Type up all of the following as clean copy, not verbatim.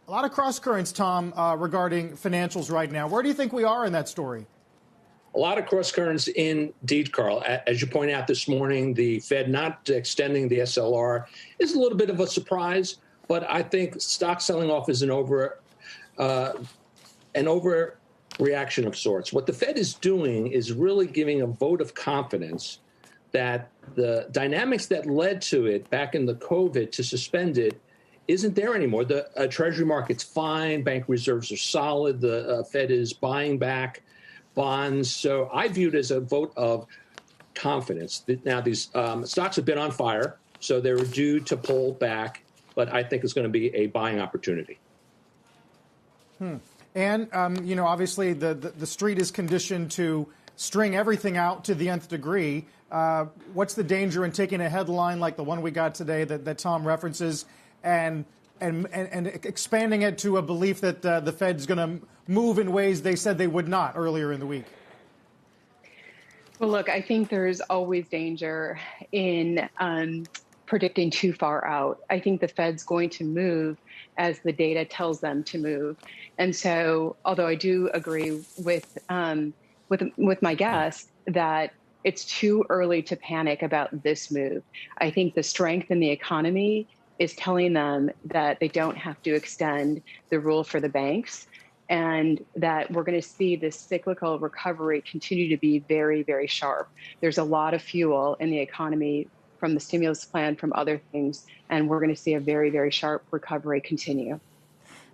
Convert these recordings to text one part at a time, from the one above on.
A lot of cross currents, Tom, regarding financials right now. Where do you think we are in that story? A lot of cross currents indeed, Carl. As you point out this morning, the Fed not extending the SLR is a little bit of a surprise, but I think stock selling off is an overreaction of sorts. What the Fed is doing is really giving a vote of confidence that the dynamics that led to it back in the COVID to suspend it isn't there anymore. The Treasury market's fine. Bank reserves are solid. The Fed is buying back bonds. So I view it as a vote of confidence. Now, these stocks have been on fire, so they're due to pull back, but I think it's going to be a buying opportunity. And, obviously the street is conditioned to string everything out to the nth degree. What's the danger in taking a headline like the one we got today that Tom references and expanding it to a belief that the Fed's going to move in ways they said they would not earlier in the week? Well, look, I think there's always danger in predicting too far out. I think the Fed's going to move as the data tells them to move. And so, although I do agree with my guest that it's too early to panic about this move, I think the strength in the economy is telling them that they don't have to extend the rule for the banks, and that we're going to see this cyclical recovery continue to be very, very sharp. There's a lot of fuel in the economy from the stimulus plan, from other things, and we're going to see a very, very sharp recovery continue.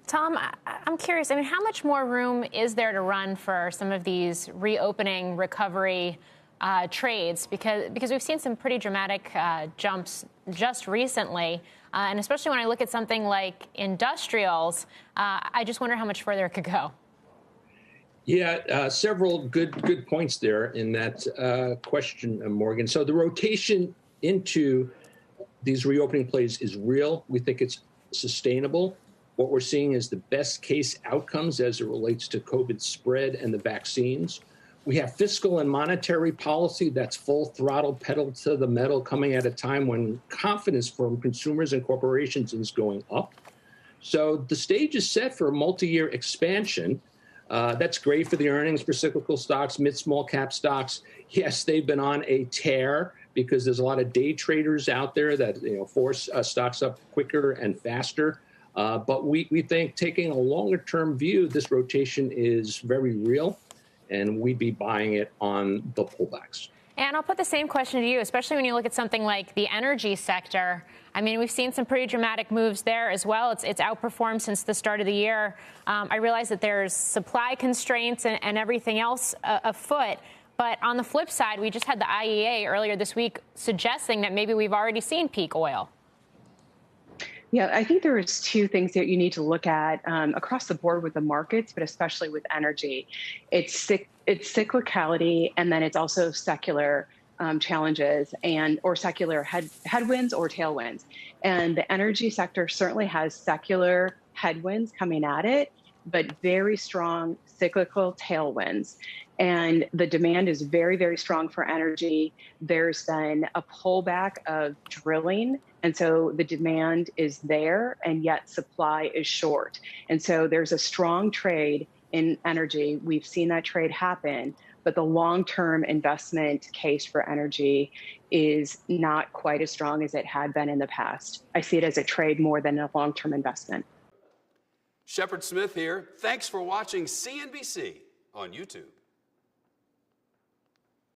Tom, I'm curious, how much more room is there to run for some of these reopening recovery trades? Because we've seen some pretty dramatic jumps just recently. And especially when I look at something like industrials, I just wonder how much further it could go. Yeah, several good points there in that question, Morgan. So the rotation into these reopening plays is real. We think it's sustainable. What we're seeing is the best case outcomes as it relates to COVID spread and the vaccines. We have fiscal and monetary policy that's full throttle, pedal to the metal, coming at a time when confidence from consumers and corporations is going up. So the stage is set for a multi-year expansion. That's great for the earnings for cyclical stocks, mid-small cap stocks. Yes, they've been on a tear because there's a lot of day traders out there that force stocks up quicker and faster. But we think taking a longer-term view, this rotation is very real, and we'd be buying it on the pullbacks. And I'll put the same question to you, especially when you look at something like the energy sector. We've seen some pretty dramatic moves there as well. It's outperformed since the start of the year. I realize that there's supply constraints and everything else afoot. But on the flip side, we just had the IEA earlier this week suggesting that maybe we've already seen peak oil. Yeah, I think there's two things that you need to look at across the board with the markets, but especially with energy. It's cyclicality, and then it's also secular challenges or secular headwinds or tailwinds. And the energy sector certainly has secular headwinds coming at it, but very strong cyclical tailwinds. And the demand is very, very strong for energy. There's been a pullback of drilling. And so the demand is there, and yet supply is short. And so there's a strong trade in energy. We've seen that trade happen, but the long-term investment case for energy is not quite as strong as it had been in the past. I see it as a trade more than a long-term investment. Shepard Smith here. Thanks for watching CNBC on YouTube.